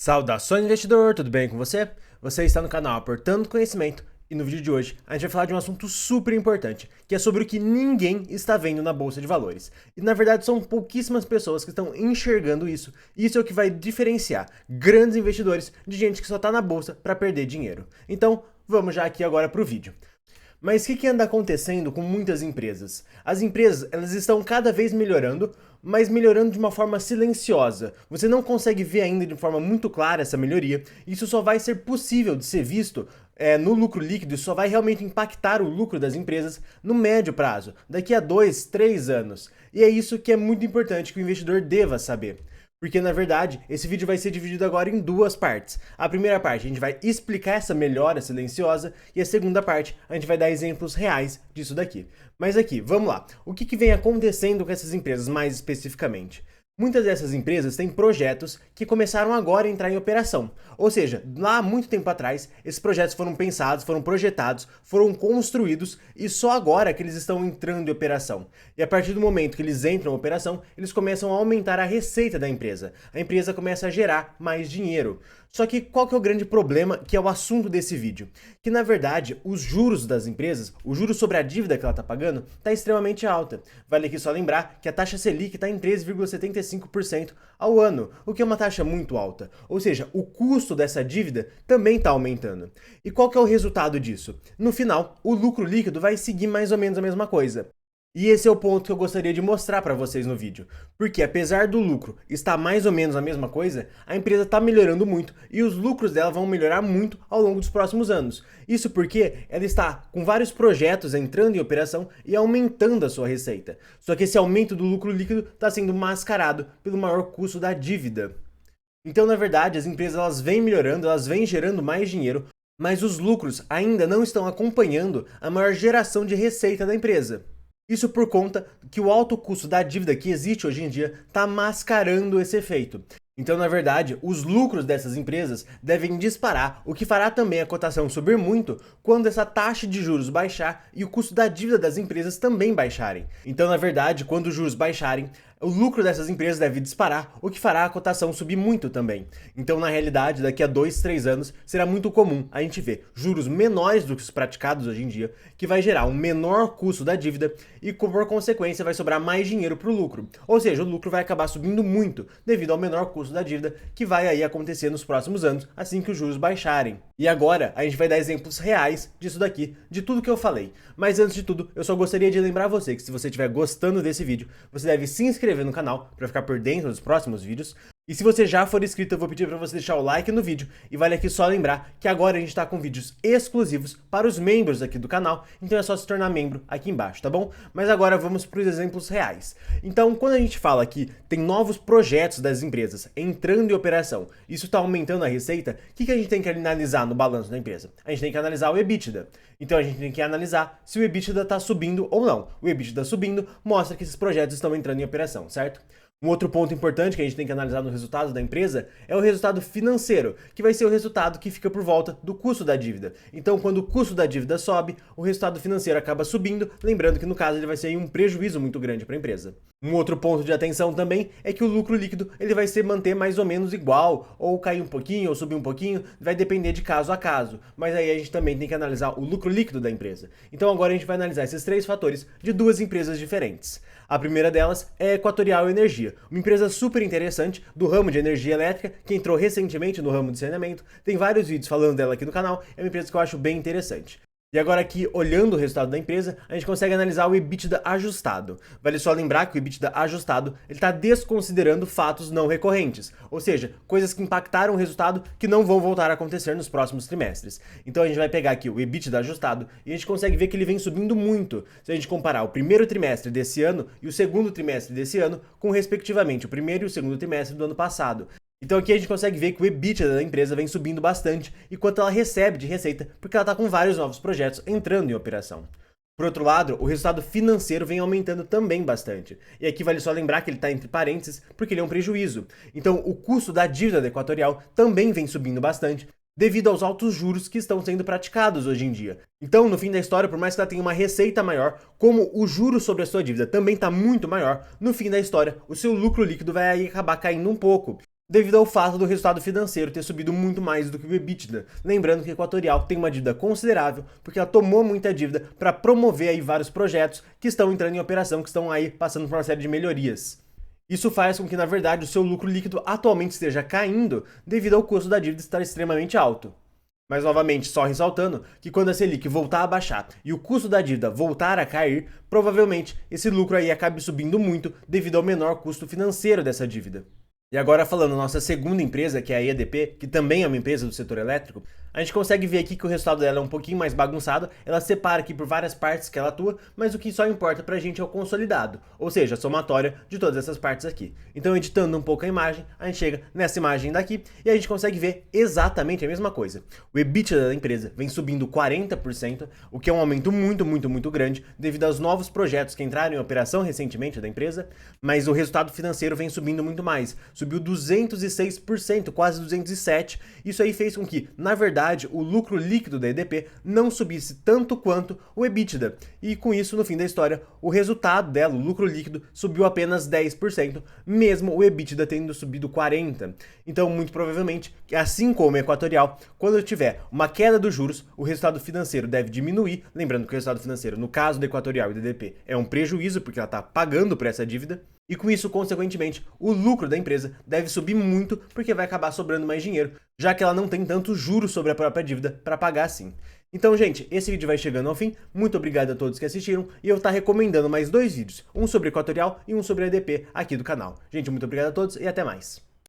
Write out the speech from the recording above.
Saudações, investidor! Tudo bem com você? Você está no canal Aportando Conhecimento e no vídeo de hoje a gente vai falar de um assunto super importante, que é sobre o que ninguém está vendo na Bolsa de Valores. E na verdade são pouquíssimas pessoas que estão enxergando isso, e isso é o que vai diferenciar grandes investidores de gente que só está na Bolsa para perder dinheiro. Então, vamos já aqui agora para o vídeo. Mas o que anda acontecendo com muitas empresas? As empresas, elas estão cada vez melhorando, mas melhorando de uma forma silenciosa. Você não consegue ver ainda de forma muito clara essa melhoria. Isso só vai ser possível de ser visto no lucro líquido, só vai realmente impactar o lucro das empresas no médio prazo, daqui a 2, 3 anos. E é isso que é muito importante que o investidor deva saber. Porque, na verdade, esse vídeo vai ser dividido agora em duas partes. A primeira parte, a gente vai explicar essa melhora silenciosa, e a segunda parte, a gente vai dar exemplos reais disso daqui. Mas aqui, vamos lá. O que vem acontecendo com essas empresas mais especificamente? Muitas dessas empresas têm projetos que começaram agora a entrar em operação. Ou seja, lá há muito tempo atrás, esses projetos foram pensados, foram projetados, foram construídos e só agora que eles estão entrando em operação. E a partir do momento que eles entram em operação, eles começam a aumentar a receita da empresa. A empresa começa a gerar mais dinheiro. Só que qual que é o grande problema, que é o assunto desse vídeo? Que na verdade, os juros das empresas, o juros sobre a dívida que ela está pagando, está extremamente alta. Vale aqui só lembrar que a taxa Selic está em 13,75% ao ano, o que é uma taxa muito alta. Ou seja, o custo dessa dívida também está aumentando. E qual que é o resultado disso? No final, o lucro líquido vai seguir mais ou menos a mesma coisa. E esse é o ponto que eu gostaria de mostrar para vocês no vídeo. Porque apesar do lucro estar mais ou menos a mesma coisa, a empresa está melhorando muito e os lucros dela vão melhorar muito ao longo dos próximos anos. Isso porque ela está com vários projetos entrando em operação e aumentando a sua receita. Só que esse aumento do lucro líquido está sendo mascarado pelo maior custo da dívida. Então, na verdade, as empresas elas vêm melhorando, elas vêm gerando mais dinheiro, mas os lucros ainda não estão acompanhando a maior geração de receita da empresa. Isso por conta que o alto custo da dívida que existe hoje em dia está mascarando esse efeito. Então, na verdade, os lucros dessas empresas devem disparar, o que fará também a cotação subir muito quando essa taxa de juros baixar e o custo da dívida das empresas também baixarem. Então, na verdade, quando os juros baixarem, o lucro dessas empresas deve disparar, o que fará a cotação subir muito também. Então, na realidade, daqui a 2, 3 anos, será muito comum a gente ver juros menores do que os praticados hoje em dia, que vai gerar um menor custo da dívida e, por consequência, vai sobrar mais dinheiro para o lucro. Ou seja, o lucro vai acabar subindo muito devido ao menor custo da dívida, que vai aí acontecer nos próximos anos, assim que os juros baixarem. E agora, a gente vai dar exemplos reais disso daqui, de tudo que eu falei. Mas antes de tudo, eu só gostaria de lembrar você que se você estiver gostando desse vídeo, você deve se inscrever no canal para ficar por dentro dos próximos vídeos. E se você já for inscrito, eu vou pedir para você deixar o like no vídeo. E vale aqui só lembrar que agora a gente está com vídeos exclusivos para os membros aqui do canal. Então é só se tornar membro aqui embaixo, tá bom? Mas agora vamos para os exemplos reais. Então, quando a gente fala que tem novos projetos das empresas entrando em operação, isso está aumentando a receita, o que a gente tem que analisar no balanço da empresa? A gente tem que analisar o EBITDA. Então a gente tem que analisar se o EBITDA está subindo ou não. O EBITDA subindo mostra que esses projetos estão entrando em operação, certo? Um outro ponto importante que a gente tem que analisar no resultado da empresa é o resultado financeiro, que vai ser o resultado que fica por volta do custo da dívida. Então, quando o custo da dívida sobe, o resultado financeiro acaba subindo, lembrando que no caso ele vai ser um prejuízo muito grande para a empresa. Um outro ponto de atenção também é que o lucro líquido ele vai se manter mais ou menos igual, ou cair um pouquinho, ou subir um pouquinho, vai depender de caso a caso. Mas aí a gente também tem que analisar o lucro líquido da empresa. Então agora a gente vai analisar esses três fatores de duas empresas diferentes. A primeira delas é a Equatorial Energia, uma empresa super interessante do ramo de energia elétrica, que entrou recentemente no ramo de saneamento. Tem vários vídeos falando dela aqui no canal, é uma empresa que eu acho bem interessante. E agora aqui, olhando o resultado da empresa, a gente consegue analisar o EBITDA ajustado. Vale só lembrar que o EBITDA ajustado está desconsiderando fatos não recorrentes, ou seja, coisas que impactaram o resultado que não vão voltar a acontecer nos próximos trimestres. Então a gente vai pegar aqui o EBITDA ajustado e a gente consegue ver que ele vem subindo muito. Se a gente comparar o primeiro trimestre desse ano e o segundo trimestre desse ano com, respectivamente, o primeiro e o segundo trimestre do ano passado. Então aqui a gente consegue ver que o EBITDA da empresa vem subindo bastante e quanto ela recebe de receita, porque ela está com vários novos projetos entrando em operação. Por outro lado, o resultado financeiro vem aumentando também bastante. E aqui vale só lembrar que ele está entre parênteses, porque ele é um prejuízo. Então o custo da dívida da Equatorial também vem subindo bastante, devido aos altos juros que estão sendo praticados hoje em dia. Então, no fim da história, por mais que ela tenha uma receita maior, como o juro sobre a sua dívida também está muito maior, no fim da história, o seu lucro líquido vai aí acabar caindo um pouco. devido ao fato do resultado financeiro ter subido muito mais do que o EBITDA. Lembrando que a Equatorial tem uma dívida considerável, porque ela tomou muita dívida para promover aí vários projetos que estão entrando em operação, que estão aí passando por uma série de melhorias. Isso faz com que, na verdade, o seu lucro líquido atualmente esteja caindo devido ao custo da dívida estar extremamente alto. Mas, novamente, só ressaltando que quando a Selic voltar a baixar e o custo da dívida voltar a cair, provavelmente esse lucro aí acabe subindo muito devido ao menor custo financeiro dessa dívida. E agora falando da nossa segunda empresa, que é a EDP, que também é uma empresa do setor elétrico, a gente consegue ver aqui que o resultado dela é um pouquinho mais bagunçado, ela separa aqui por várias partes que ela atua, mas o que só importa pra gente é o consolidado, ou seja, a somatória de todas essas partes aqui. Então, editando um pouco a imagem, a gente chega nessa imagem daqui e a gente consegue ver exatamente a mesma coisa. O EBITDA da empresa vem subindo 40%, o que é um aumento muito grande devido aos novos projetos que entraram em operação recentemente da empresa, mas o resultado financeiro vem subindo muito mais, subiu 206%, quase 207%. Isso aí fez com que, na verdade, o lucro líquido da EDP não subisse tanto quanto o EBITDA. E com isso, no fim da história, o resultado dela, o lucro líquido, subiu apenas 10%, mesmo o EBITDA tendo subido 40%. Então, muito provavelmente, assim como a Equatorial, quando tiver uma queda dos juros, o resultado financeiro deve diminuir. Lembrando que o resultado financeiro, no caso da Equatorial e da EDP, é um prejuízo, porque ela está pagando por essa dívida. E com isso, consequentemente, o lucro da empresa deve subir muito, porque vai acabar sobrando mais dinheiro, já que ela não tem tantos juros sobre a própria dívida para pagar assim. Então, gente, esse vídeo vai chegando ao fim. Muito obrigado a todos que assistiram. E eu vou estar recomendando mais 2 vídeos, um sobre Equatorial e um sobre a EDP aqui do canal. Gente, muito obrigado a todos e até mais.